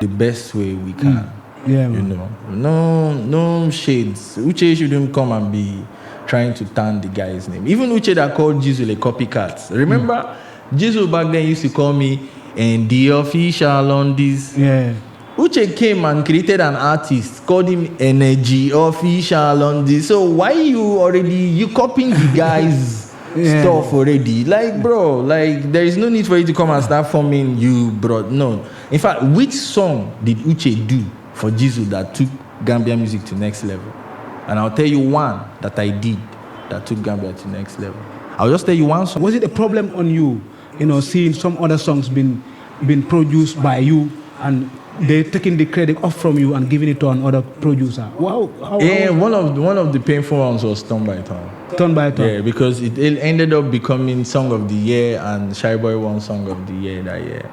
the best way we can. Yeah, you know, no shades. Uchee shouldn't come and be trying to turn the guy's name. Even Uchee that called Jizzle a copycat. Remember, Jizzle back then used to call me Endi official on this. Yeah. Uchee came and created an artist, called him Energy official on this. So why you copying the guy's stuff already? Like, bro, like there is no need for you to come and start forming you, bro. No. In fact, which song did Uchee do for Jizzle that took Gambia music to next level? And I'll tell you one that I did that took Gambia to next level. I'll just tell you one song. Was it a problem on you, seeing some other songs being produced by you and they taking the credit off from you and giving it to another producer? Wow. One of the painful ones was Turn by Turn. Turn by Turn. Yeah, because it ended up becoming Song of the Year, and Shyboy won Song of the Year that year.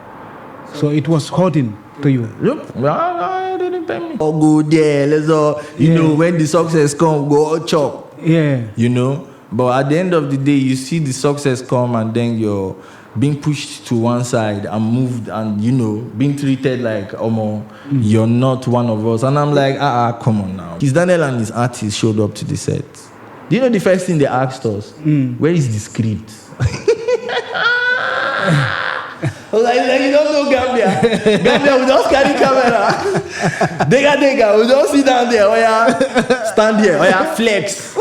So it was hurting to you. Yep. I didn't pay me. Oh, go there. Let's all. You know, when the success come, go all chop. Yeah. You know. But at the end of the day, you see the success come, and then you're being pushed to one side and moved, and being treated like you're not one of us. And I'm like, come on now. Kiss Daniel and his artist showed up to the set. Do you know the first thing they asked us? Where is the script? Like, you don't know Gambia. Gambia, we just carry camera. Dega, we just sit down there. Stand here. Flex.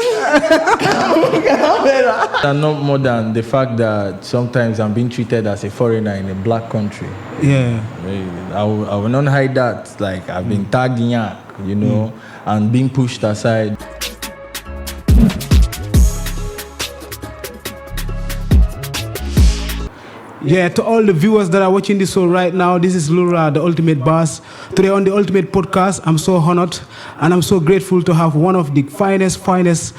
And not more than the fact that sometimes I'm being treated as a foreigner in a black country. Yeah. I will not hide that. Like, I've been tagged in yak, and being pushed aside. Yeah, to all the viewers that are watching this show right now, this is Lura, the Ultimate Boss. Today on the Ultimate Podcast, I'm so honored and I'm so grateful to have one of the finest producer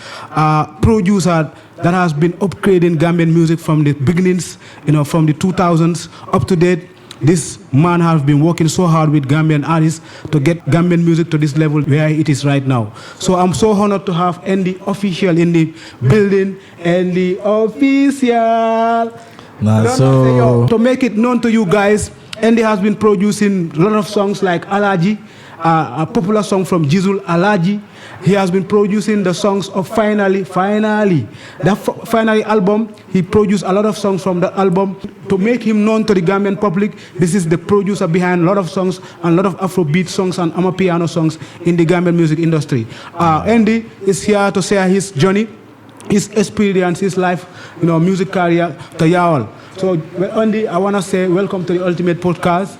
that has been upgrading Gambian music from the beginnings, from the 2000s up to date. This man has been working so hard with Gambian artists to get Gambian music to this level where it is right now. So I'm so honored to have Endi official in the building. Endi official. To make it known to you guys, Endi has been producing a lot of songs like Alaji, a popular song from Jizzle, Alaji. He has been producing the songs of Finally. That Finally album, he produced a lot of songs from that album. To make him known to the Gambian public, this is the producer behind a lot of songs and a lot of Afrobeat songs and Amapiano songs in the Gambian music industry. Endi is here to share his journey, his experience, his life, music career to y'all. So, Endi, I want to say welcome to the Ultimate Podcast.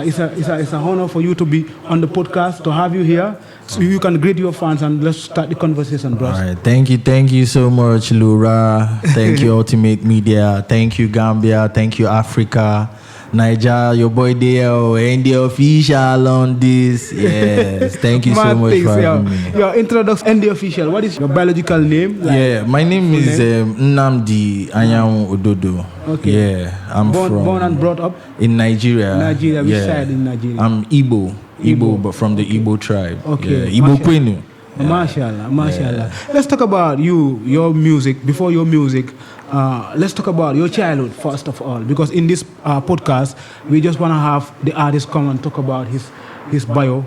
It's an honor for you to be on the podcast, to have you here. So you can greet your fans and let's start the conversation, bro. All right. Thank you so much, Lura. Thank you, Ultimate Media. Thank you, Gambia. Thank you, Africa. Niger, your boy Dale, Endi official on this. Yes, thank you so much for having me. Your introduction, Endi official. What is your biological name? My name is Nnamdi Anyam Ododo. Okay. Yeah, I'm born and brought up in Nigeria. Nigeria, which side in Nigeria? I'm Igbo, but from the Igbo tribe. Okay. Yeah. Igbo Kwenu. Mashallah. Yeah. Let's talk about your music. Before your music, let's talk about your childhood first of all, because in this podcast we just want to have the artist come and talk about his bio,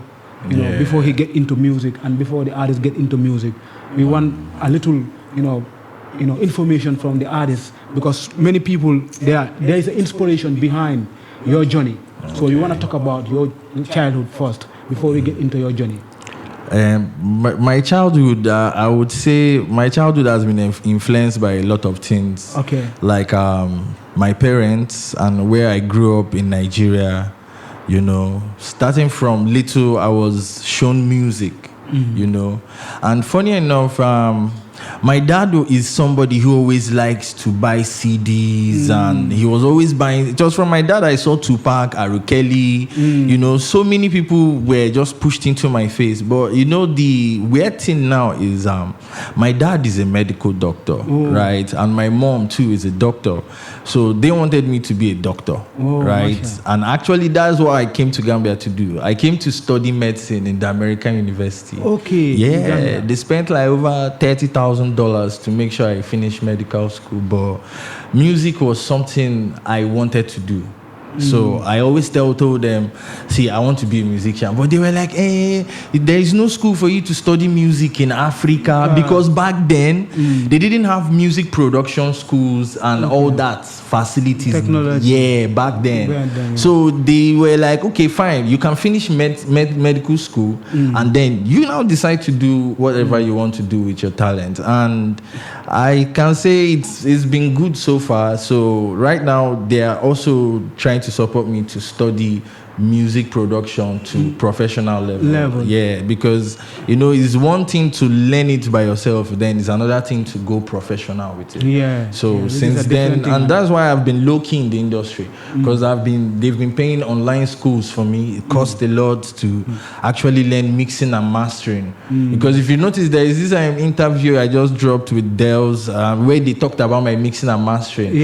before he get into music and before the artist get into music. We want a little, information from the artist, because many people there is an inspiration behind your journey. So we want to talk about your childhood first before we get into your journey. My childhood, I would say my childhood has been influenced by a lot of things. Okay. Like my parents and where I grew up in Nigeria, starting from little, I was shown music, And funny enough, my dad is somebody who always likes to buy CDs, and he was always buying. Just from my dad, I saw Tupac, R. Kelly, so many people were just pushed into my face. But the weird thing now is my dad is a medical doctor, right? And my mom too is a doctor. So they wanted me to be a doctor, right? Masha. And actually that's what I came to Gambia to do. I came to study medicine in the American University. Okay. Yeah, they spent like over $30,000 to make sure I finished medical school, but music was something I wanted to do. So I always told them, see, I want to be a musician. But they were like, there is no school for you to study music in Africa because back then they didn't have music production schools and all that facilities. Technology. Yeah, back then. So they were like, okay, fine, you can finish medical school and then you now decide to do whatever you want to do with your talent. And I can say it's been good so far. So right now they are also trying to support me to study music production to professional level. Yeah, because it's one thing to learn it by yourself, then it's another thing to go professional with it. So since then, and that's why I've been low-key in the industry, because they've been paying online schools for me. It cost a lot to actually learn mixing and mastering, because if you notice, there is this interview I just dropped with Dels where they talked about my mixing and mastering.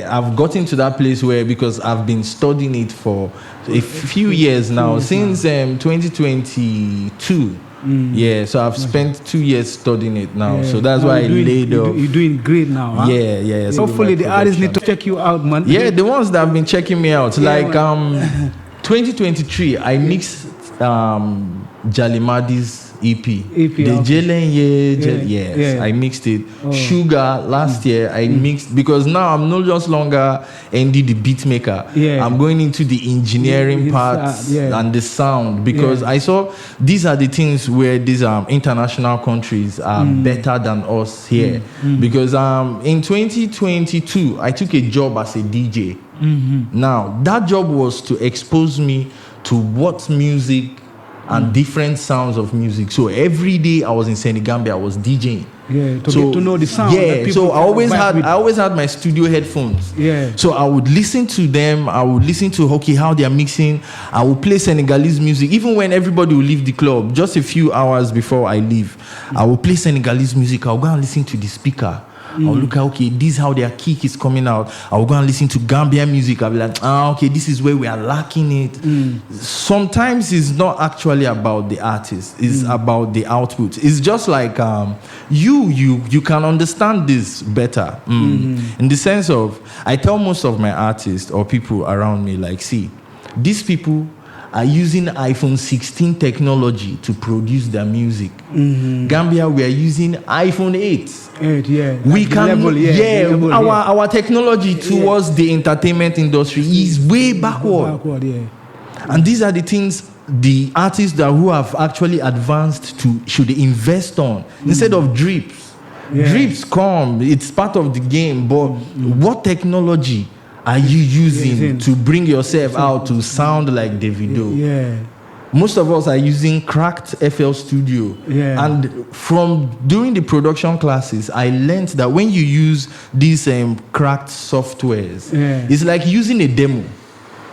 I've gotten to that place where, because I've been studying it for a few years now, since 2022. So I've spent 2 years studying it now. So that's why I laid off. You're doing great now, huh? Yeah. So hopefully the artists need to check you out, man. Yeah, the ones that have been checking me out. 2023, I mixed Jalimadi's EP. The Jelen, I mixed it. Sugar last year I mixed, because now I'm no just longer Endi the beat maker. I'm going into the engineering parts and the sound, because I saw these are the things where these international countries are better than us here. Because in 2022 I took a job as a DJ. Now that job was to expose me to what music and different sounds of music. So every day I was in Gambia, I was DJing. To get to know the sound. So I always had my studio headphones. So I would listen to them. I would listen to how they are mixing. I would play Senegalese music. Even when everybody will leave the club, just a few hours before I leave, I will play Senegalese music. I'll go and listen to the speaker. I'll look at, this is how their kick is coming out. I'll go and listen to Gambia music. I'll be like, this is where we are lacking it. Sometimes it's not actually about the artist. It's about the output. It's just like you can understand this better. In the sense of, I tell most of my artists or people around me, like, see, these people are using iPhone 16 technology to produce their music. Gambia, we are using iPhone 8. We can our technology towards the entertainment industry is way backward. And these are the things the artists who have actually advanced should invest on, instead of drips. Drips come, it's part of the game, but what technology are you using to bring yourself out to sound like Davido? Most of us are using cracked FL Studio. And from doing the production classes, I learned that when you use these cracked softwares, it's like using a demo.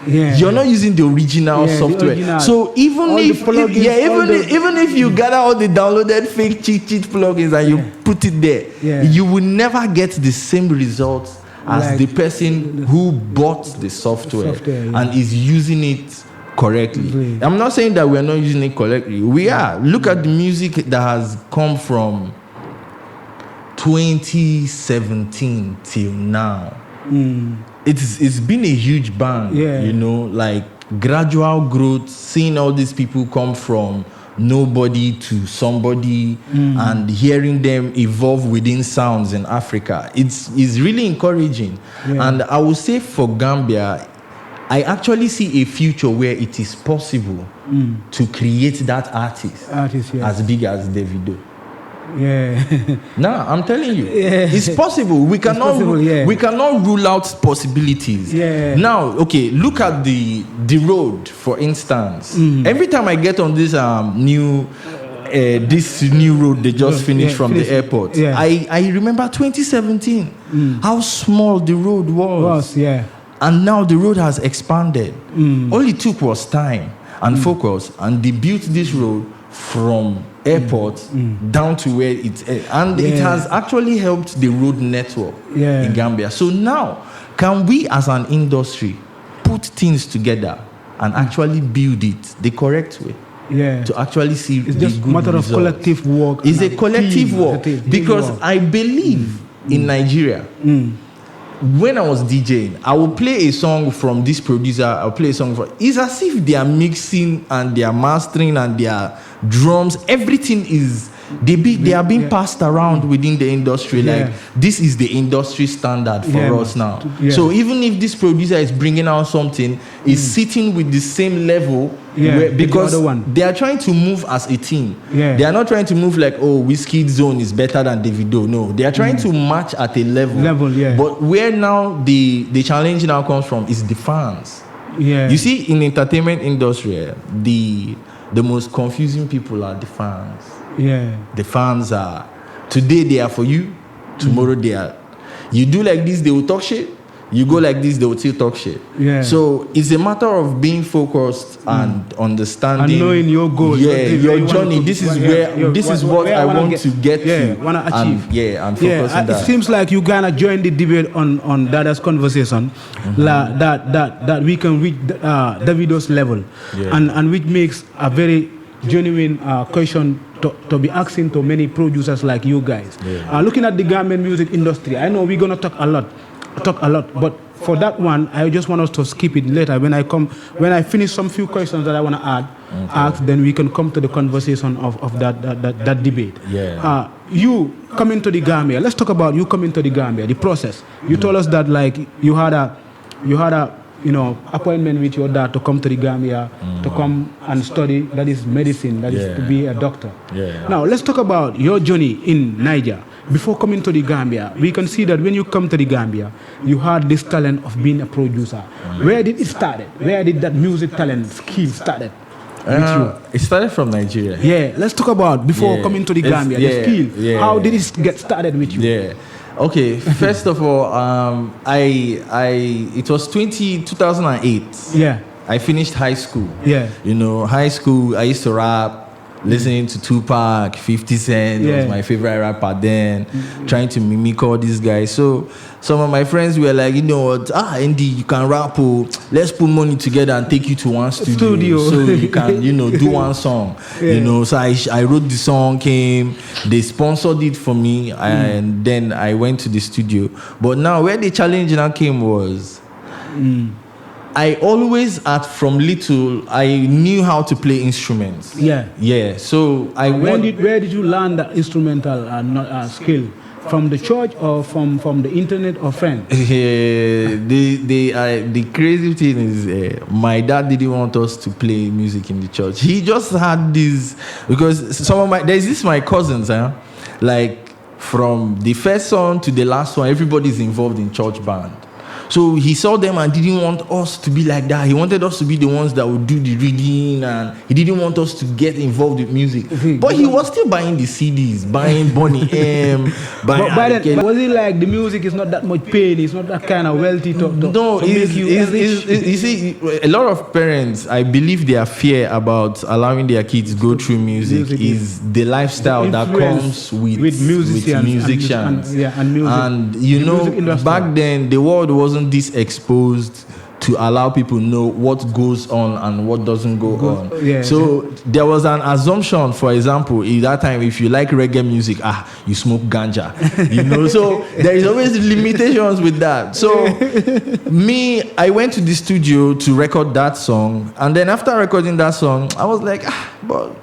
You're not using the original software. The original. So even if you gather all the downloaded fake cheat plugins and you put it there, you will never get the same results as the person who bought the software and is using it correctly. I'm not saying that we're not using it correctly. We are. Look at the music that has come from 2017 till now. It's been a huge bang, like gradual growth, seeing all these people come from nobody to somebody and hearing them evolve within sounds in Africa. It's really encouraging. And I would say for Gambia, I actually see a future where it is possible to create that artist as big as Davido. Nah, I'm telling you, it's possible. We cannot rule out possibilities. Now, okay, look at the road, for instance. Every time I get on this new road they just finished from the airport, I remember 2017, how small the road was. And now the road has expanded. All it took was time and focus, and they built this road from airport down to where it has actually helped the road network in Gambia. So now, can we as an industry put things together and actually build it the correct way? To actually see it's just a matter of collective work. It's a collective work, because I believe in Nigeria, when I was DJing, I will play a song from this producer. I'll play a song from. It's as if they are mixing and they are mastering and their drums. Everything is. They are being passed around within the industry. Like this is the industry standard for us now. So even if this producer is bringing out something, it's sitting with the same level because they are trying to move as a team. They are not trying to move like, oh, Wizkid's zone is better than Davido. No, they are trying to match at a level. But where now the challenge now comes from is the fans. You see, in entertainment industry, the most confusing people are the fans. The fans are, today they are for you, tomorrow they are. You do like this, they will talk shit. You go like this, they will still talk shit. So it's a matter of being focused and understanding and knowing your goal. Your journey. This is what I want to get to. Want to achieve. And focus on that. It seems like you gonna join the debate on Dada's conversation, that we can reach Davido's level, and which makes a very genuine question to be asking to many producers like you guys. Looking at the Gambian music industry, I know we're gonna talk a lot, but for that one, I just want us to skip it later. When I finish some few questions that I want to ask, then we can come to the conversation of that debate. You coming to the Gambia. Let's talk about you coming to the Gambia. The process. You told us that like you had a appointment with your dad to come to the Gambia, to come and study, that is medicine, that is to be a doctor. Now, let's talk about your journey in Niger. Before coming to the Gambia, we can see that when you come to the Gambia, you had this talent of being a producer. Where did it start? Where did that music talent skill started? It started from Nigeria. Let's talk about before coming to the Gambia, the skill. How did it get started with you? Okay, first of all, it was 2008. I finished high school. High school, I used to rap, listening to Tupac, 50 Cent was my favorite rapper then, trying to mimic all these guys. So some of my friends were like, you know what, Endi, you can rap, let's put money together and take you to one studio. So you can, do one song. So I wrote the song, they sponsored it for me, and then I went to the studio. But now where the challenge now came was, I always, from little, I knew how to play instruments. So where did you learn that instrumental skill? From the church or from the internet or friends? The crazy thing is, my dad didn't want us to play music in the church. He just had this, because there's my cousins, like from the first one to the last one, everybody's involved in church band. So he saw them and didn't want us to be like that. He wanted us to be the ones that would do the reading, and he didn't want us to get involved with music. But he was still buying the CDs, buying Bonnie M, buying. But was it like the music is not that much pain? It's not that kind of wealthy to make you rich? You see, a lot of parents, I believe their fear about allowing their kids go through music is the lifestyle that comes with musicians. And music. And back then the world wasn't this exposed to allow people know what goes on and what doesn't go on. So there was an assumption, for example, in that time, if you like reggae music, you smoke ganja. So there is always limitations with that. So I went to the studio to record that song, and then after recording that song, I was like, but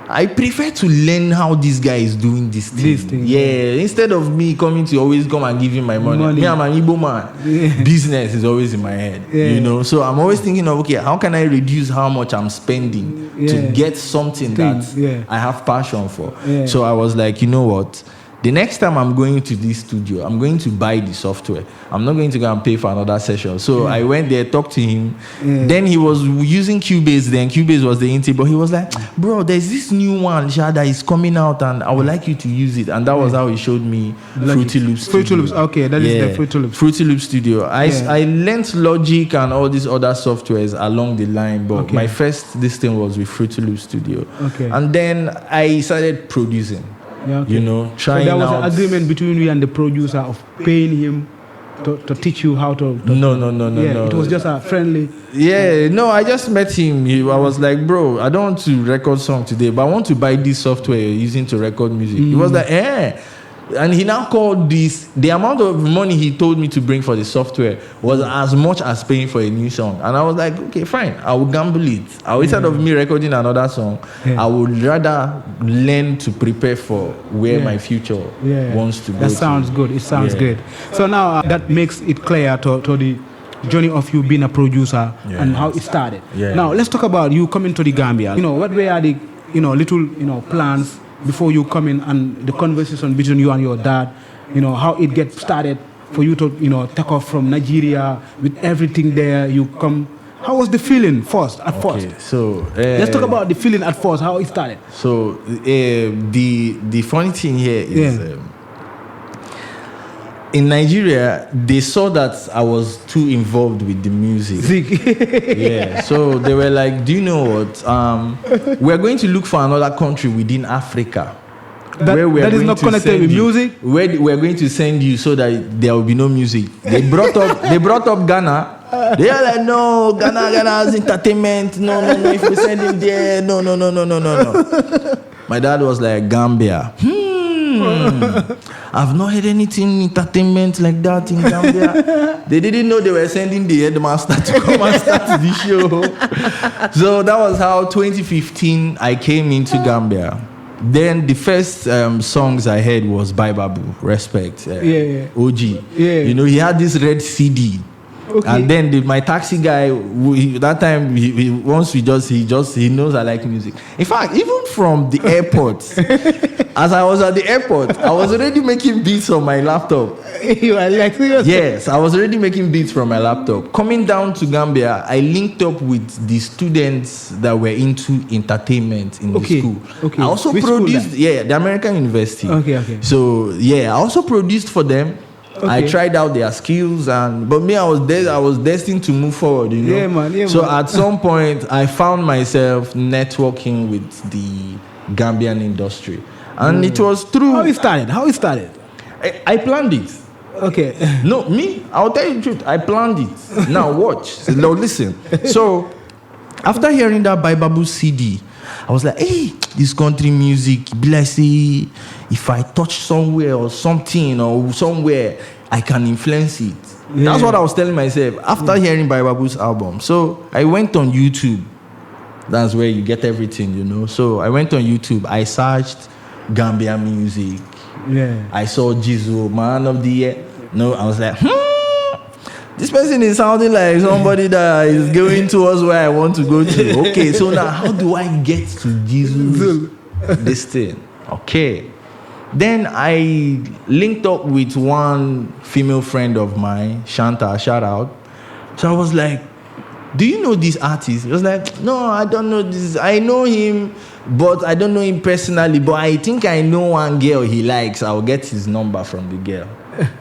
I prefer to learn how this guy is doing this thing. Instead of me coming to always come and give him my money. Me, I'm an Igbo man. Business is always in my head, So I'm always thinking of, okay, how can I reduce how much I'm spending to get something that I have passion for? So I was like, you know what? The next time I'm going to this studio, I'm going to buy the software. I'm not going to go and pay for another session. So I went there, talked to him. Then he was using Cubase. Then Cubase was the intake, but he was like, bro, there's this new one that is coming out, and I would like you to use it. And that was how he showed me Fruity Loops Studio. Fruity Loops, okay, that is the Fruity Loops. Fruity Loops Studio. I learned Logic and all these other softwares along the line, but my first thing was with Fruity Loops Studio. And then I started producing. Trying so there was an agreement between you and the producer of paying him to teach you how to No. It was just a friendly. I just met him. I was like, bro, I don't want to record song today, but I want to buy this software you're using to record music. He was like, And he now called this, the amount of money he told me to bring for the software was as much as paying for a new song. And I was like, okay, fine, I will gamble it. Instead of me recording another song, I would rather learn to prepare for where my future wants to go. That sounds good. It sounds good. So now that makes it clear to the journey of you being a producer and how it started. Now let's talk about you coming to the Gambia. What were the little plans before you come in, and the conversation between you and your dad, how it gets started for you to take off from Nigeria with everything there. You come. How was the feeling first? So let's talk about the feeling at first. How it started. So the funny thing here is. In Nigeria, they saw that I was too involved with the music. So they were like, do you know what? We're going to look for another country within Africa. That is not connected with music? Where we're going to send you so that there will be no music. They brought up Ghana. They are like, no, Ghana is entertainment. No. If we send him there, no. My dad was like, Gambia. I've not heard anything entertainment like that in Gambia. They didn't know they were sending the headmaster to come and start the show. So that was how 2015 I came into Gambia. Then the first songs I heard was Babu, Respect, OG. He had this red CD. Okay. And then my taxi guy, that time, he knows I like music. In fact, even from the airport, as I was at the airport, I was already making beats on my laptop. You are like serious? Yes, I was already making beats from my laptop. Coming down to Gambia, I linked up with the students that were into entertainment in the school. Okay. I also produced, the American University. Okay. So, I also produced for them. Okay. I tried out their skills, but me, I was destined to move forward, Yeah, man. So at some point, I found myself networking with the Gambian industry, and it was through. How it started? I planned it. Okay. No, me. I'll tell you the truth. I planned it. Now watch. Now listen. So after hearing that Babu CD, I was like, hey, this country music, be like, say, if I touch somewhere or something or somewhere, I can influence it. That's what I was telling myself after hearing Babu's album. So I went on YouTube. That's where you get everything, So I went on YouTube. I searched Gambian music. I saw Jizzle, Man of the Year. I was like, this person is sounding like somebody that is going towards where I want to go to. Okay, so now how do I get to Jizzle's this thing? Okay. Then I linked up with one female friend of mine, Shanta, shout out. So I was like, do you know this artist? He was like, no, I don't know this. I know him, but I don't know him personally. But I think I know one girl he likes. I'll get his number from the girl.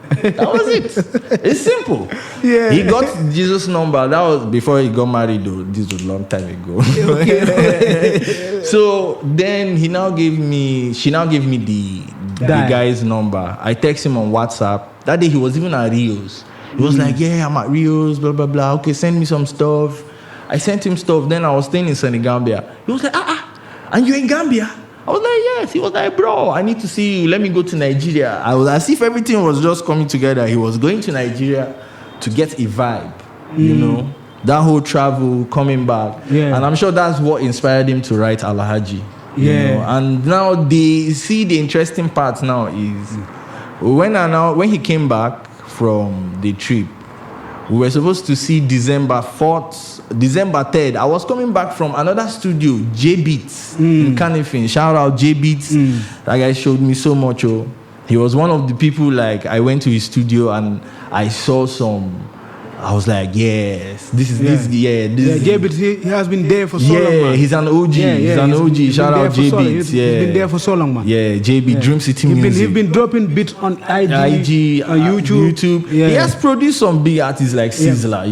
That was it. It's simple. Yeah. He got Jesus' number. That was before he got married, though. This was a long time ago. Okay. So then she now gave me the guy's number. I text him on WhatsApp. That day he was even at Rios. He was like, yeah, I'm at Rios, blah, blah, blah. Okay, send me some stuff. I sent him stuff. Then I was staying in Senegambia. He was like, and you're in Gambia? I was like, yes. He was like, bro, I need to see you. Let me go to Nigeria. I was as if everything was just coming together. He was going to Nigeria to get a vibe, that whole travel, coming back. Yeah. And I'm sure that's what inspired him to write Alhaji. And now the interesting part now is when he came back from the trip, we were supposed to see December 3rd. I was coming back from another studio, J Beats in Canifin. Shout out J Beats. That guy showed me so much. He was one of the people, like, I went to his studio and I saw some. I was like, yes, this is. J Beats, he has been there for so long, man. He's an OG. He's an OG. Shout out J Beats. He's been there for so long, man. Yeah, J Beats, Dream City Music. He's been dropping beats on IG on YouTube. He has produced some big artists like Sizzler.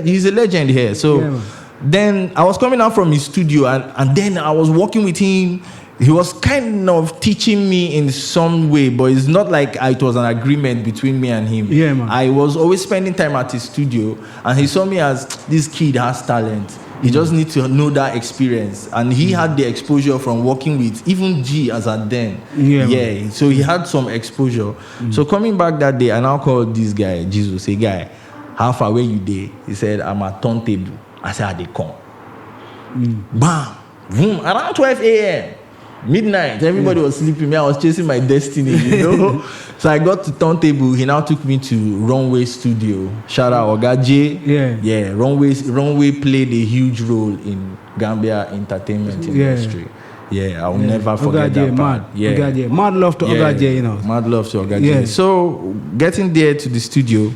He's a legend here. So then I was coming out from his studio and then I was working with him. He was kind of teaching me in some way, but it's not like it was an agreement between me and him. Yeah, man. I was always spending time at his studio, and he saw me as this kid has talent. He just needs to know that experience. And he had the exposure from working with even G as at then. Yeah. So he had some exposure. So coming back that day, I now called this guy, Jizzle, say, guy, how far away you there? He said, I'm at turntable. I said, they come. Bam. Boom. Around 12 a.m. midnight, everybody was sleeping. Me, I was chasing my destiny, you know. So I got to turntable. He now took me to Runway Studio. Shout out Oga J. Yeah. Runway played a huge role in Gambia entertainment industry. Yeah, I will never forget that part. Mad love to Oga J, you know. Mad love to Oga J. So getting there to the studio,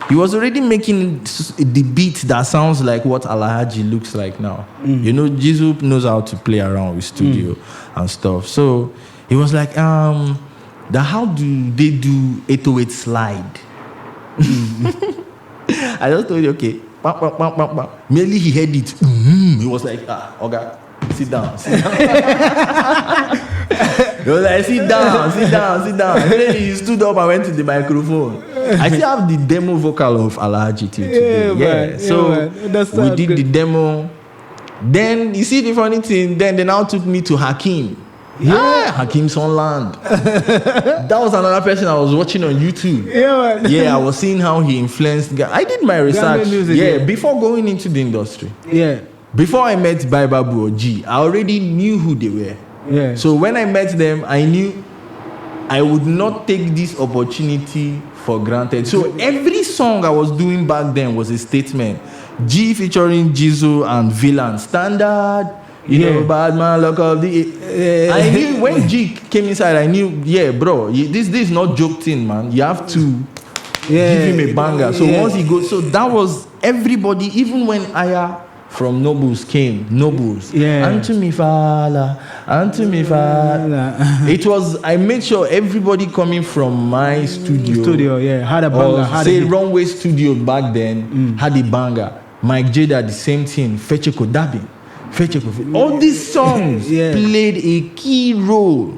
he was already making the beat that sounds like what Alhaji looks like now. You know, Jizzle knows how to play around with studio and stuff. So he was like, how do they do 808 slide? I just told you, okay. Merely he heard it. He was like, okay, sit down. He was like, sit down. And then he stood up and went to the microphone. I still have the demo vocal of Alhaji till today. So we did the demo. Then you see the funny thing. Then they now took me to Hakeem. Hakeem Sonland. That was another person I was watching on YouTube. I was seeing how he influenced. I did my research. Before going into the industry. Before I met Baibabu or G, I already knew who they were. So when I met them, I knew I would not take this opportunity for granted. So every song I was doing back then was a statement. G featuring Jizzle and Villain. Standard. You know, bad man, look up the. I knew when G came inside, I knew, bro, this is not joke thing, man. You have to give him a banger. So once he goes, so that was everybody, even when Aya from Nobles came, Anto mi fala. It was, I made sure everybody coming from my studio had a banger. Say Runway Studio back then had a banger. Mike Jada, the same thing. Fecheko Dabi. All these songs played a key role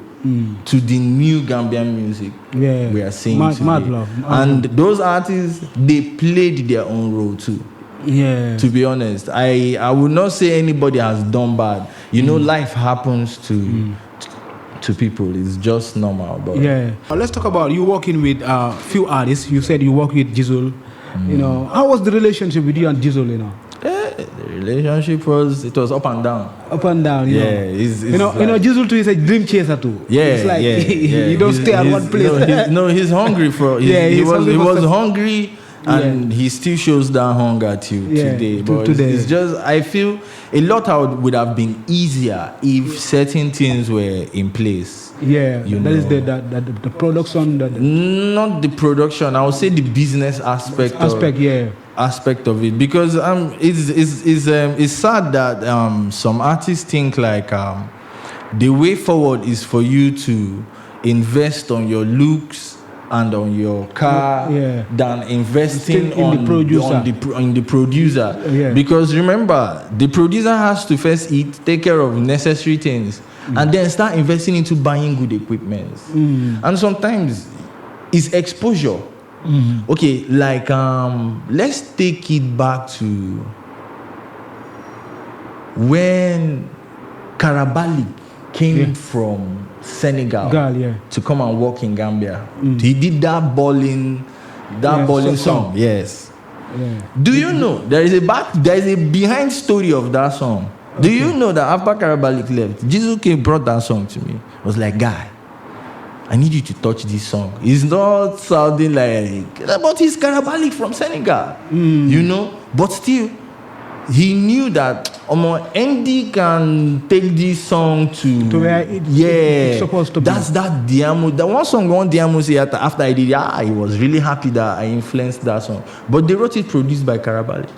to the new Gambian music we are seeing today. Mad love. And those artists, they played their own role too. To be honest, I would not say anybody has done bad. You know, life happens to people. It's just normal. But let's talk about you working with a few artists. You said you work with Jizzle. You know, how was the relationship with you and Jizzle? You know. The relationship was up and down. Up and down, it's you know, Jizzle too is a dream chaser too. It's like you don't stay at one place. He's hungry for. He was hungry, and he still shows that hunger till today. But it's just, I feel a lot would have been easier if certain things were in place. Is the production. Not the production. I would say the business aspect of it, because it's sad that some artists think like the way forward is for you to invest on your looks and on your car than investing in the producer. Because remember, the producer has to first take care of necessary things and then start investing into buying good equipment. And sometimes it's exposure. Okay, like let's take it back to when Karabalik came from Senegal to come and work in Gambia. He did that balling song. Do you know there is a behind story of that song? Do you know that after Karabalik left, Jizzle brought that song to me? I was like, guy, I need you to touch this song. It's not sounding like, but he's Karabalik from Senegal, you know. But still, he knew that Endi can take this song to where it's supposed to be. That's that Diamo. The one Diamo say after I did it, he was really happy that I influenced that song. But they wrote it produced by Karabalik.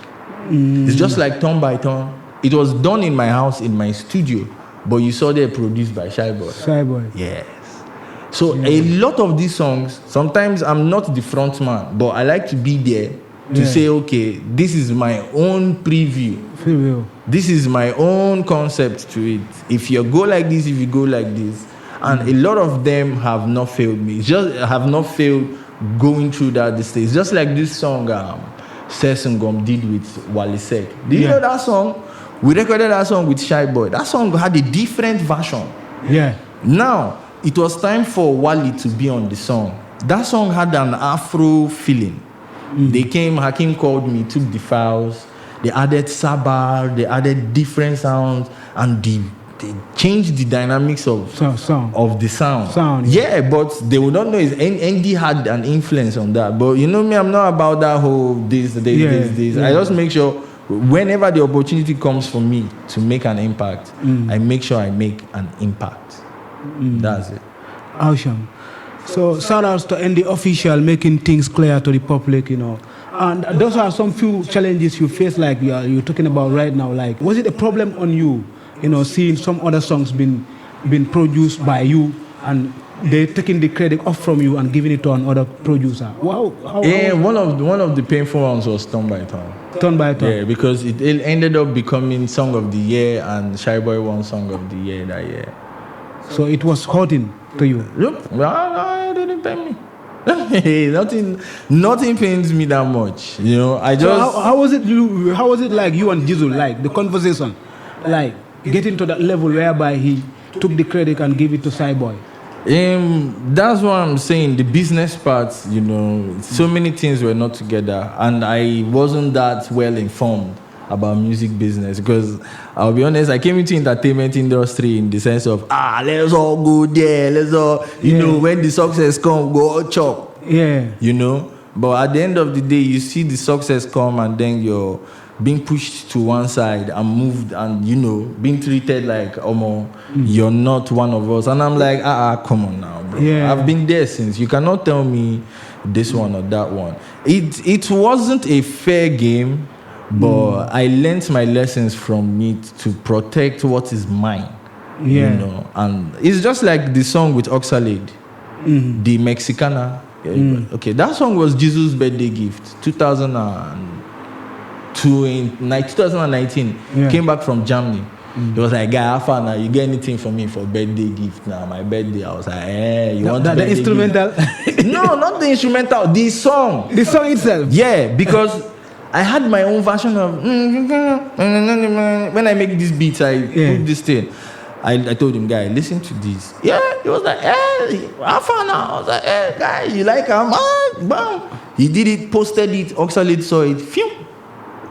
It's just like Turn by Turn. It was done in my house, in my studio, but you saw they produced by Shyboy. Yes. So a lot of these songs, sometimes I'm not the front man, but I like to be there to say, okay, this is my own preview. This is my own concept to it. If you go like this, if you go like this. And a lot of them have not failed me. Just have not failed going through that stage. Just like this song, Sesungom did with Wale Sek. Did you know that song? We recorded that song with Shyboy. That song had a different version. Yeah. Now, it was time for Wale to be on the song. That song had an Afro feeling. They came, Hakim called me, took the files, they added Sabar, they added different sounds, and they changed the dynamics of the sound. Yeah, but they would not know is Endi had an influence on that. But you know me, I'm not about that whole this. I just make sure whenever the opportunity comes for me to make an impact, I make sure I make an impact. That's it. Awesome. So shout outs to Endi official making things clear to the public, you know. And those are some few challenges you face, like you're talking about right now. Like, was it a problem on you, you know, seeing some other songs been produced by you and they taking the credit off from you and giving it to another producer? Wow. One of the painful ones was Turn by Turn. Turn by Turn. Yeah, because it ended up becoming Song of the Year, and Shyboy won Song of the Year that year. So it was hurting to you? Look, no, it didn't pain me. nothing pains me that much. You know, I just. So how was it like you and Jizzle, like the conversation, like getting to that level whereby he took the credit and gave it to Shyboy? That's what I'm saying. The business part, you know, so many things were not together, and I wasn't that well informed about music business, because I'll be honest, I came into entertainment industry in the sense of let's all go there, let's all you know, when the success come, go all chop. Yeah. You know? But at the end of the day, you see the success come and then you're being pushed to one side and moved and, you know, being treated like you're not one of us. And I'm like, come on now, bro. Yeah. I've been there since. You cannot tell me this one or that one. It wasn't a fair game. But I learned my lessons from it to protect what is mine. Yeah. You know, and it's just like the song with Oxalate, the Mexicana. Okay, that song was Jizzle's birthday gift, 2019. Came back from Germany. He was like, guy, how far now? You get anything for me for birthday gift now? My birthday. I was like, you want the instrumental? No, not the instrumental. The song. The song itself. Yeah, because I had my own version of when I make these beats, I put this thing. I told him, guy, listen to this. Yeah, he was like, how far now? I was like, guy, you like him? Bam. He did it, posted it, Oxalate saw it, phew.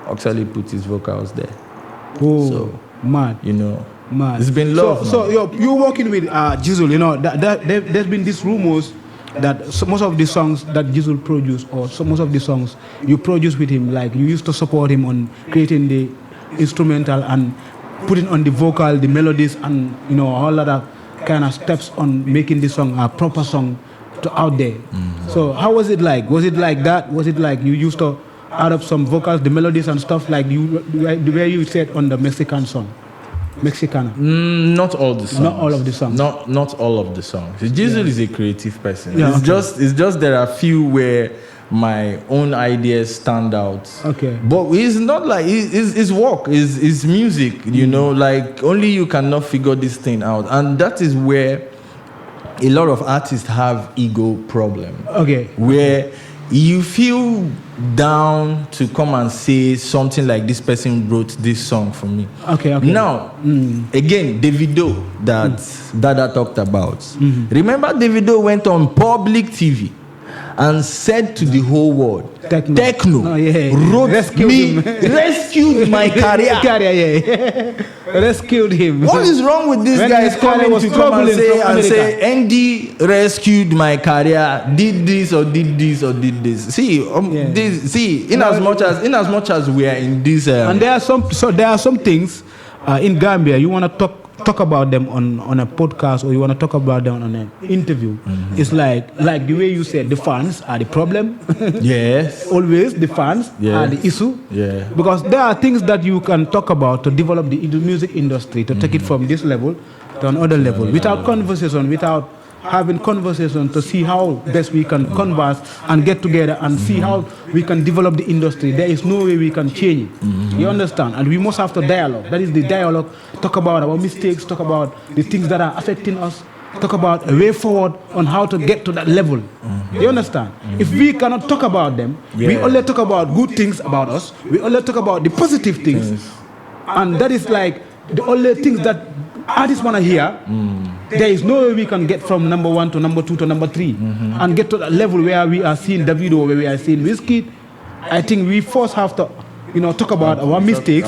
Oxalate put his vocals there. Oh, so, mad. You know, mad. It's been love. So you're working with Jizzle, you know, there's been these rumors that most of the songs that Jizzle produced, or most of the songs you produce with him, like you used to support him on creating the instrumental and putting on the vocal, the melodies, and you know all other kind of steps on making the song a proper song out there. So how was it like? Was it like that? Was it like you used to add up some vocals, the melodies and stuff like the way you said on the Mexican song? Mexicana. Not all the songs. Not all of the songs. Not all of the songs. Jizzle is a creative person. Yeah, it's just there are few where my own ideas stand out. Okay. But it's not like it's work. It's music. You know, like only you cannot figure this thing out, and that is where a lot of artists have ego problem. Okay. Where you feel down to come and say something like this person wrote this song for me. Okay. Now, again, Davido that Dada talked about. Remember, Davido went on public TV and said to the whole world, Techno rescued my career. Rescued him. What is wrong with this guy coming to come and say Endi rescued my career, did this or did this or did this? In as much as we are in this and there are some things in Gambia you want to talk about them on a podcast, or you want to talk about them on an interview. It's like the way you said, the fans are the problem. Yes. Always the fans are the issue. Yeah. Because there are things that you can talk about to develop the music industry, to take it from this level to another level, without conversation, without having conversation to see how best we can converse and get together and see how we can develop the industry. There is no way we can change it. You understand? And we must have to dialogue. That is the dialogue. Talk about our mistakes, talk about the things that are affecting us, talk about a way forward on how to get to that level. You understand? If we cannot talk about them, we only talk about good things about us. We only talk about the positive things. And that is like the only things that artists want to hear. There is no way we can get from number 1 to number 2 to number 3 and get to that level where we are seeing Davido, where we are seeing Wizkid. I think we first have to, talk about our mistakes.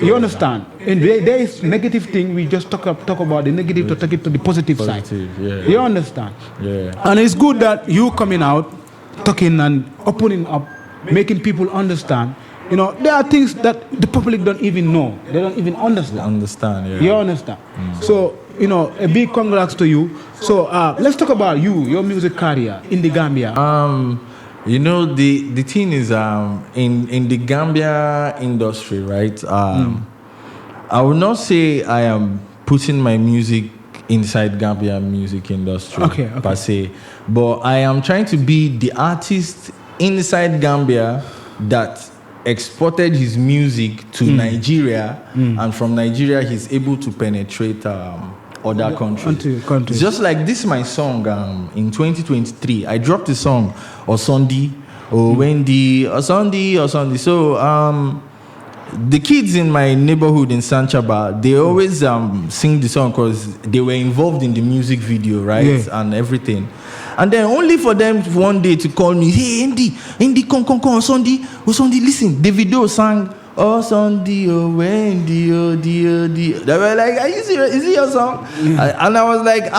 You understand? And there is negative thing. We just talk about the negative to take it to the positive side. Yeah. You understand? Yeah. And it's good that you coming out, talking and opening up, making people understand. There are things that the public don't even know. They don't even understand. Yeah. You understand? So, a big congrats to you. So, let's talk about your music career in the Gambia. The thing is, in the Gambia industry, right? I would not say I am putting my music inside Gambia music industry per se, but I am trying to be the artist inside Gambia that exported his music to Nigeria, and from Nigeria he's able to penetrate other countries. Just like this, my song in 2023, I dropped the song Osundi, Endi, Osundi. So the kids in my neighborhood in Sanchaba, they always sing the song because they were involved in the music video, right, and everything. And then only for them one day to call me, hey, Endi, come, Osundi, listen, the video sang, Osundi, Endi, Endi. They were like, are you serious? Is it your song? And I was like,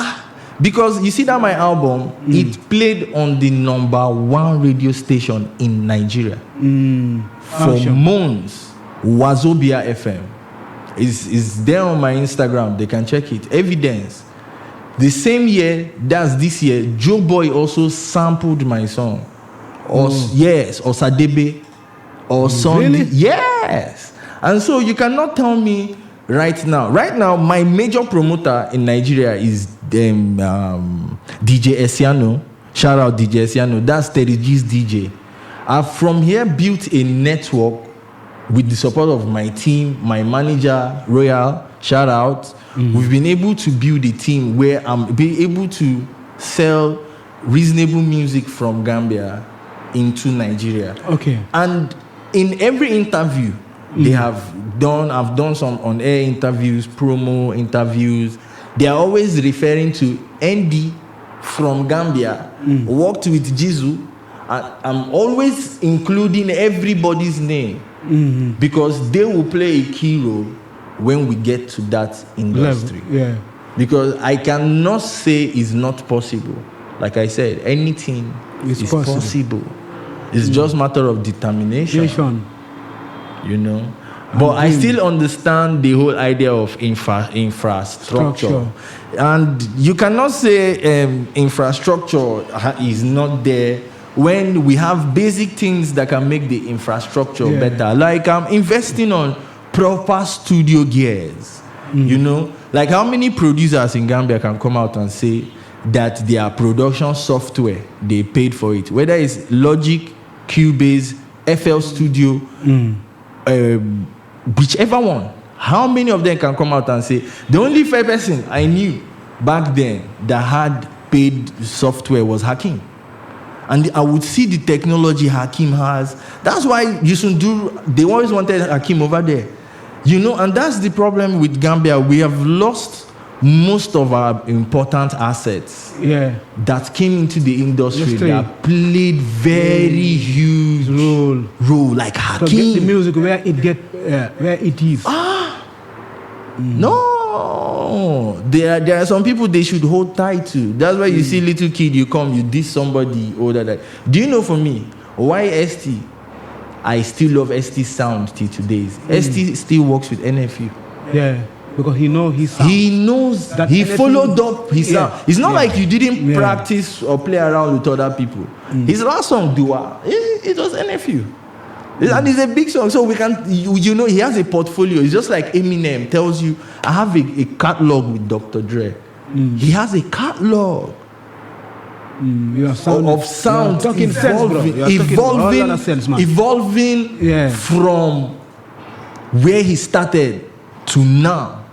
because you see that my album, it played on the number 1 radio station in Nigeria for months. Wazobia FM is there on my Instagram. They can check it. Evidence. The same year, that's this year, Joe Boy also sampled my song. Osadebe or Sunday. Really? Yes. And so you cannot tell me right now, my major promoter in Nigeria is DJ Esiano. Shout out DJ Esiano. That's 30G's DJ. I've from here built a network with the support of my team, my manager, Royal, shout out. We've been able to build a team where I'm being able to sell reasonable music from Gambia into Nigeria. Okay. And in every interview I've done some on-air interviews, promo interviews. They are always referring to Endi from Gambia, worked with Jizzle. I'm always including everybody's name because they will play a key role when we get to that industry. Yeah. Because I cannot say it's not possible. Like I said, anything is possible. It's just a matter of determination. But I still understand the whole idea of infrastructure. And you cannot say infrastructure is not there when we have basic things that can make the infrastructure better. Like I'm investing on proper studio gears. Like how many producers in Gambia can come out and say that their production software, they paid for it, whether it's Logic, Cubase, FL Studio, whichever one. How many of them can come out and say the only fair person I knew back then that had paid software was Hakim? And I would see the technology Hakim has. That's why you should they always wanted Hakim over there. And that's the problem with Gambia. We have lost most of our important assets that came into the industry that played very huge role, like Hakim. So get the music where it is. No, there are some people they should hold tight to. That's why you see little kid, you come, you diss somebody older. Do you know for me why ST? I still love ST's sound till today. ST still works with NFU. Yeah, because he knows his sound. He knows that he NFU followed up his sound. It's not like you didn't practice or play around with other people. His last song, Dua, it was NFU. And it's a big song, so we can, he has a portfolio. It's just like Eminem tells you, I have a catalog with Dr. Dre. He has a catalog of sound evolving from where he started to now.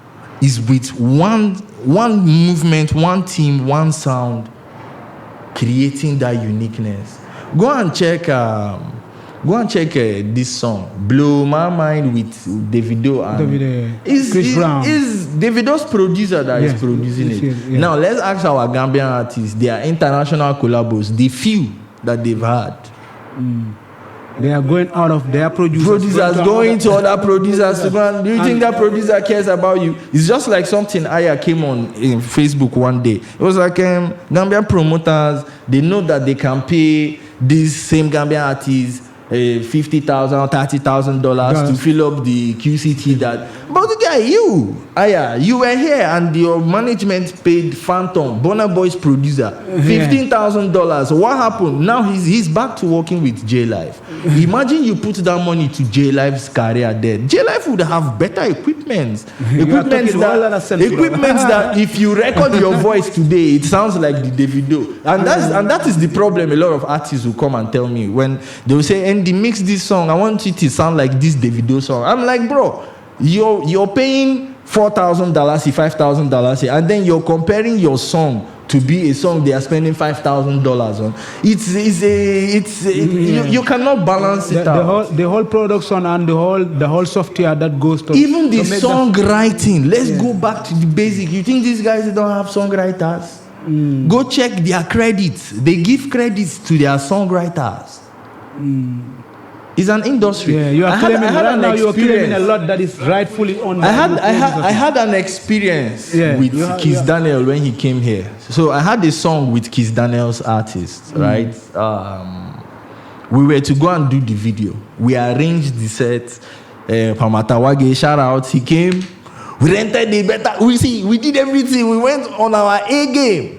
is with one movement, one team, one sound, creating that uniqueness. Go and check this song, Blow My Mind with Davido and Chris Brown. Is Davido's producer that is producing it. Yeah. Now let's ask our Gambian artists, their international collabos, the few that they've had. They are going out of their producers going to other producers to go and, do you think that producer cares about you? It's just like something Aya came on in Facebook one day. It was like Gambian promoters, they know that they can pay these same Gambian artists $50,000 or $30,000 to fill up the QCT that. But the guy, you were here and your management paid Phantom, Burna Boy's producer, $15,000. What happened? Now he's back to working with J-Life. Imagine you put that money to J-Life's career there. J-Life would have better equipment. Equipment that if you record your voice today, it sounds like the Davido. And that is the problem. A lot of artists will come and tell me when they will say, Endi, mix this song. I want it to sound like this Davido song. I'm like, bro, you're paying $4,000, $5,000, and then you're comparing your song to be a song they are spending $5,000 on. You cannot balance it out. The whole production and the whole software that goes to even the songwriting. Let's go back to the basic. You think these guys don't have songwriters? Go check their credits. They give credits to their songwriters. It's an industry. Yeah, you are claiming a lot that is rightfully on. I had an experience with Kiss Daniel when he came here. So I had a song with Kiss Daniel's artist, right? We were to go and do the video. We arranged the set. Pamatawage, shout out. He came. We rented the better. We did everything. We went on our A game.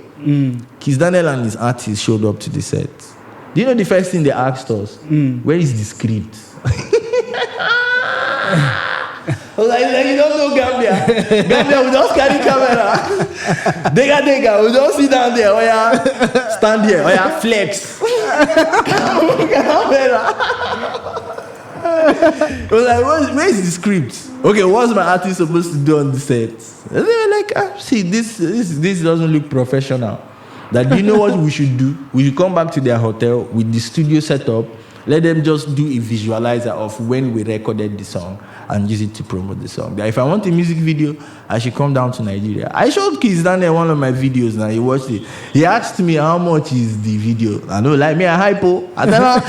Kiss Daniel and his artist showed up to the set. Do you know the first thing they asked us? Where is the script? I was like, you don't know Gambia. Gambia, we just carry camera. Dega, we don't sit down there. Stand here. Flex. Camera. I was like, where is the script? Okay, what's my artist supposed to do on the set? And they were like, see, this doesn't look professional. That you know what we should do? We should come back to their hotel with the studio set up. Let them just do a visualizer of when we recorded the song and use it to promote the song. If I want a music video, I should come down to Nigeria. I showed Kiss Daniel one of my videos now. He watched it. He asked me how much is the video. I know, like me, I hypo. I tell him,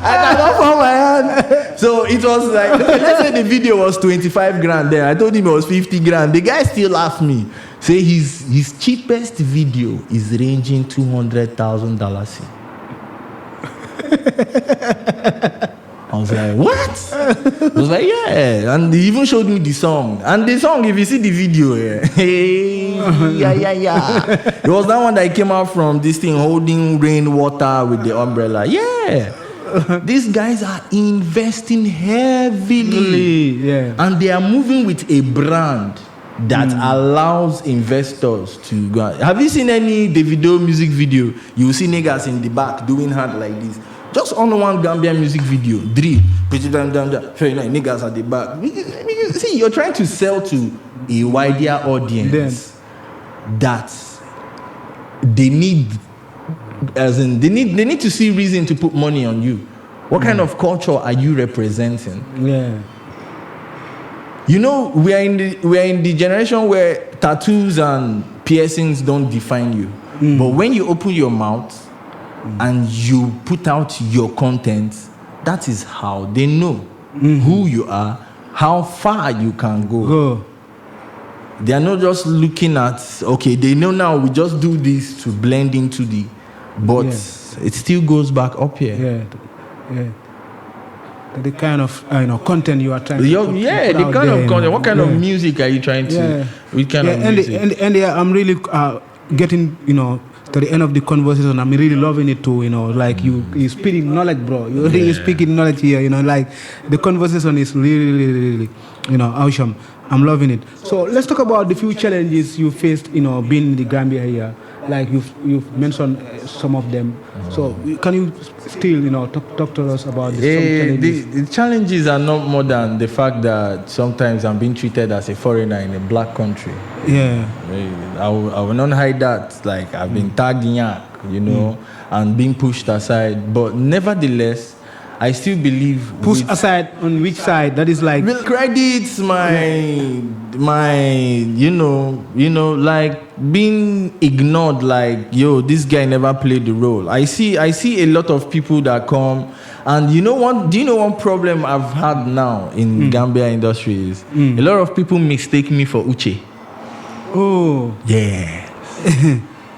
I cannot find my hand. So it was like, okay, let's say the video was 25 grand there. I told him it was 50 grand. The guy still laughed me. Say his cheapest video is ranging $200,000. I was like, what? I was like, yeah. And he even showed me the song. And the song, if you see the video, it was that one that came out from this thing holding rainwater with the umbrella. Yeah. These guys are investing heavily. And they are moving with a brand that allows investors to go. Have you seen any Davido music video? You will see niggas in the back doing hand like this. Just on one Gambian music video, niggas at the back. See, you're trying to sell to a wider audience that they need, as in they need to see reason to put money on you. What kind of culture are you representing? Yeah. You know, we are in the generation where tattoos and piercings don't define you. But when you open your mouth and you put out your content, that is how they know who you are, how far you can go. They are not just looking at, okay, they know now we just do this to blend into but it still goes back up here. Yeah. The kind of content you are trying to put the kind of content. What kind of music are you trying to? What kind of music? And I'm really getting to the end of the conversation. I'm really loving it too. Like you speaking knowledge, bro. You're speaking knowledge here. Like the conversation is really, really, really, awesome. I'm loving it. So let's talk about the few challenges you faced, being in the Gambia here. Like you've mentioned some of them. So can you still, talk to us about some challenges? The challenges are not more than the fact that sometimes I'm being treated as a foreigner in a black country. Yeah. I will not hide that. Like I've been tagged in yak, and being pushed aside. But nevertheless, I still believe. Push aside on which side? That is like credits my like being ignored. Like this guy never played the role. I see a lot of people that come, and do you know one problem I've had now in Gambia industry is a lot of people mistake me for Uchee. Oh yes.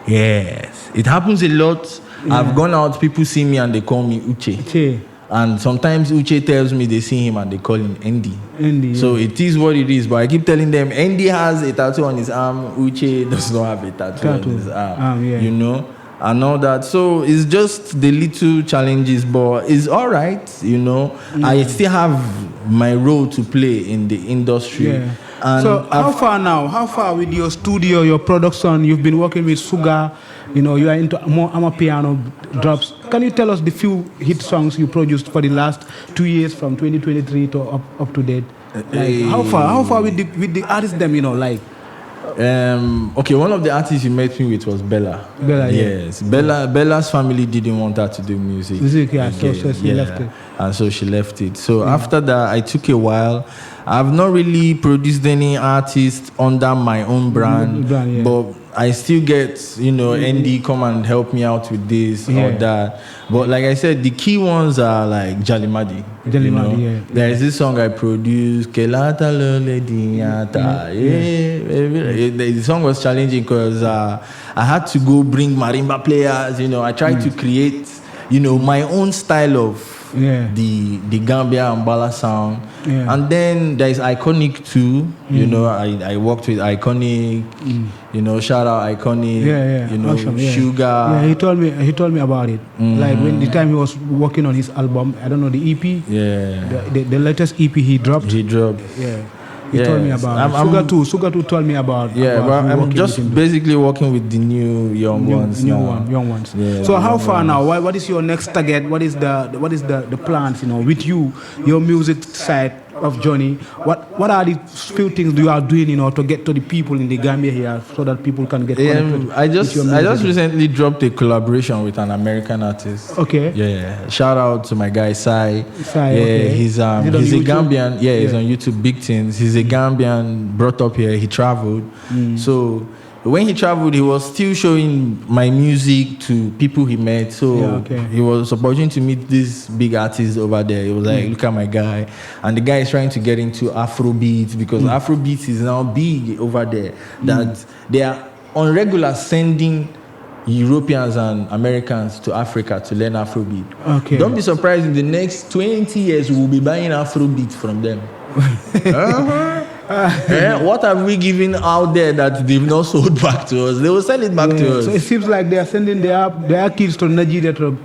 Yes, it happens a lot. Yeah. I've gone out, people see me and they call me Uchee. And sometimes Uchee tells me they see him and they call him Endi. So it is what it is. But I keep telling them, Endi has a tattoo on his arm. Uchee does not have a tattoo on his arm. And all that. So it's just the little challenges, but it's all right. I still have my role to play in the industry. Yeah. And so how far now? How far with your studio, your production? You've been working with Sugar. You are into more amapiano drops. Can you tell us the few hit songs you produced for the last 2 years from 2023 to up to date? Like, how far with the artists them, like? Okay, one of the artists you met me with was Bella. Yes. Bella's family didn't want her to do music. So she left it. And so she left it. So after that, I took a while. I've not really produced any artist under my own brand, but I still get, Endi come and help me out with this or that. But like I said, the key ones are like Jalimadi. There is this song I produced, Kelata Lole Dinyata. The song was challenging because I had to go bring marimba players. I tried to create, my own style of the Gambia and Bala sound. And then there's Iconic too. I worked with Iconic. Shout out Iconic. Sugar. Yeah, he told me about it. Like when the time he was working on his album, I don't know, the EP. The latest EP he dropped. Yeah. He told me about it. Sugar too told me about. But I'm just basically working with the new young ones. Young ones. So how far now? What is your next target? What is the plans? With your music side of journey. What are the few things you are doing? To get to the people in the Gambia here, so that people can get connected. I just recently dropped a collaboration with an American artist. Okay. Yeah. Shout out to my guy Sai. He's a Gambian. He's on YouTube. Big things. He's a Gambian, brought up here. He traveled. So when he traveled, he was still showing my music to people he met. So he was opportunity to meet this big artist over there. He was like, look at my guy. And the guy is trying to get into Afrobeat because Afrobeat is now big over there. That they are on regular sending Europeans and Americans to Africa to learn Afrobeat. Okay. Don't be surprised, in the next 20 years, we will be buying Afrobeat from them. What have we given out there that they've not sold back to us? They will send it back to us. So it seems like they are sending their kids to Nigeria to learn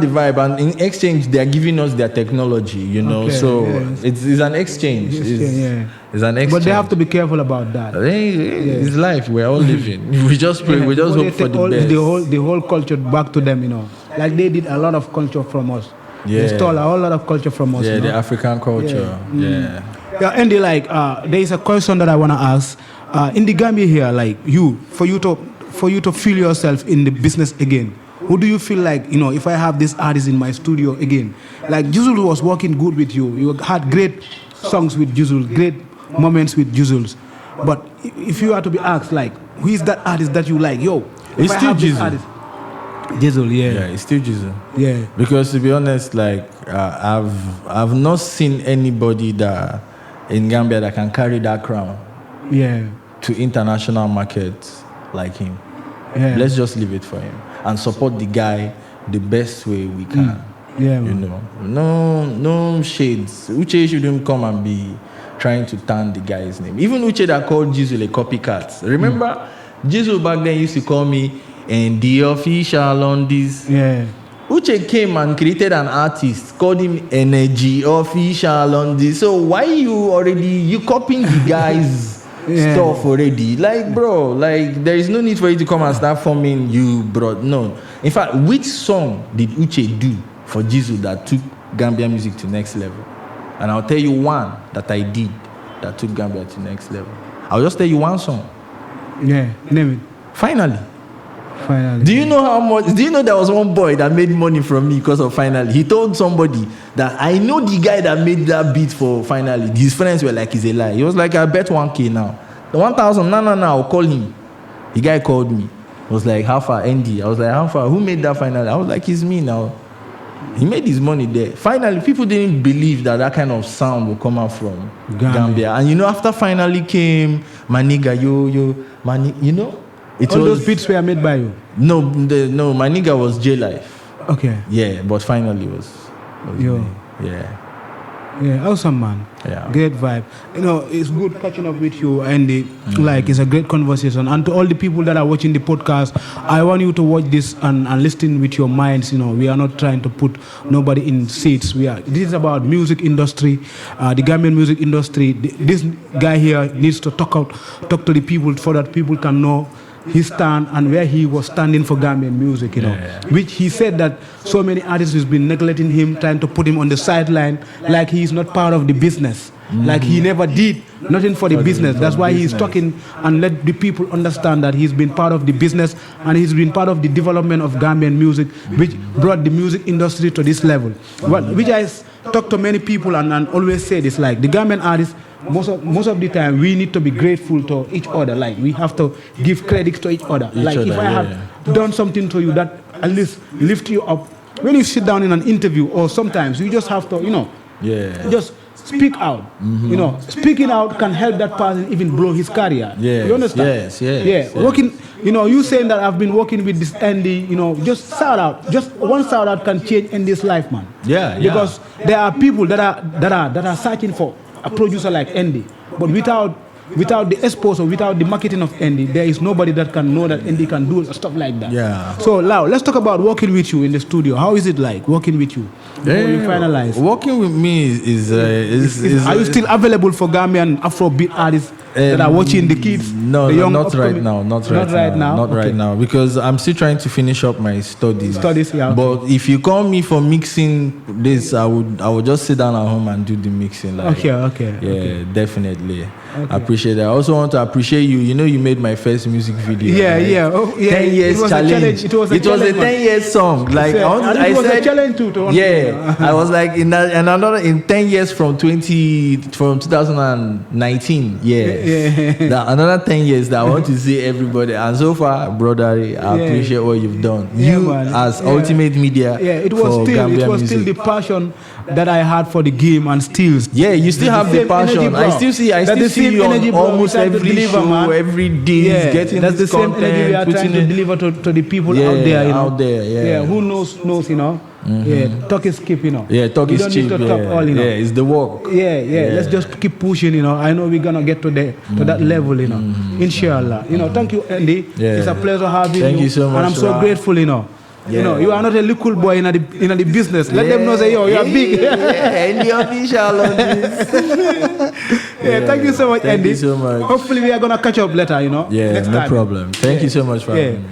the vibe, and in exchange they are giving us their technology. It's an exchange. It's an exchange. But they have to be careful about that. It's life we're all living. We just pray. We just hope for the best. The whole culture back to them. Like they did a lot of culture from us. They stole a whole lot of culture from us. The African culture. Andy, there is a question that I want to ask. In the Gambia here, for you to feel yourself in the business again, who do you feel like, if I have this artist in my studio again? Like Jizzle was working good with you. You had great songs with Jizzle, great moments with Jizzle. But if you are to be asked, who is that artist that you like? It's still Jizzle. Jizzle, it's still Jizzle. Yeah. Because to be honest, I've not seen anybody that in Gambia that can carry that crown. To international markets like him. Let's just leave it for him and support the guy the best way we can. No shades. Uchee shouldn't come and be trying to turn the guy's name. Even Uchee that called Jizzle a copycat. Remember, Jizzle back then used to call me and the official on this. Uchee came and created an artist, called him Energy Official on this. So why you copying the guy's stuff already? Like, bro, like there is no need for you to come and start forming you, bro. No. In fact, which song did Uchee do for Jizzle that took Gambia music to next level? And I'll tell you one that I did that took Gambia to next level. I'll just tell you one song. Yeah, name it. Finally. Finally. Do you know how much? Do you know there was one boy that made money from me because of Finally? He told somebody that I know the guy that made that beat for Finally. His friends were like, it's a lie. He was like, I bet 1K now. The 1,000, no, I'll call him. The guy called me. I was like, how far? Endi. I was like, how far? Who made that Finally? I was like, it's me now. He made his money there. Finally, people didn't believe that kind of sound would come out from Gambia. And you know, after Finally came, my nigga, you know? Those beats were made by you? No, my nigga was J-Life. Okay. Yeah, but Finally was Yo. me. Yeah. Yeah, awesome, man. Yeah. Great vibe. You know, it's good catching up with you, Andy. Like, it's a great conversation. And to all the people that are watching the podcast, I want you to watch this and listen with your minds. You know, we are not trying to put nobody in seats. This is about music industry, the Gambian music industry. This guy here needs to talk to the people so that people can know his stand and where he was standing for Gambian music, you know. Which he said that so many artists has been neglecting him, trying to put him on the sideline, like he is not part of the business. Like he never did nothing for the business. That's why he's talking and let the people understand that he's been part of the business and he's been part of the development of Gambian music, which brought the music industry to this level. Which I talk to many people and always say this, like the Gambian artists, most of the time we need to be grateful to each other. Like we have to give credit to each other. If I have done something to you that at least lift you up, when you sit down in an interview or sometimes you just have to, you know, just speak out. You know, speaking out can help that person even blow his career. You understand? Yes. Working, you know, you saying that I've been working with this Endi, you know, just shout out. Just one shout out can change Endi's life, man. Because there are people that are searching for a producer like Endi, but without the exposure, without the marketing of Endi, there is nobody that can know that Endi can do stuff like that. So now let's talk about working with you in the studio. How is it like working with you? Before you finalize. Working with me is are you still available for Gambian Afrobeat artists that are watching the kids? No, the young not right now. Not right now, because I'm still trying to finish up my studies. But if you call me for mixing this, I would just sit down at home and do the mixing. Like, Okay. Definitely. I appreciate that. I also want to appreciate you. You know, you made my first music video. 10 years challenge. It was a 10-year song. Like I was said, a challenge too. I was like in 10 years from 2019. Another 10 years that I want to see everybody. And so far, brother, I appreciate what you've done. As Ultimate Media. It was still the passion that I had for the game and still. You still have the passion. I still see you on almost every show, every day. Getting that's the same energy we are trying to deliver to the people out there. You know? Who knows, you know. Talk is cheap, you know. Talk is cheap. You don't need to talk all, you know. It's the work. Let's just keep pushing, you know. I know we're gonna get to that level, you know. Inshallah. You know, thank you, Endi. It's a pleasure having you. Thank you so much. And I'm so grateful, you know. You know, you are not a little boy in the business. Let them know, say, yo, you are big. Endi official on this. Thank you so much, Endi. Thank you so much. Hopefully, we are gonna catch up later, you know. No problem. Thank you so much for having me.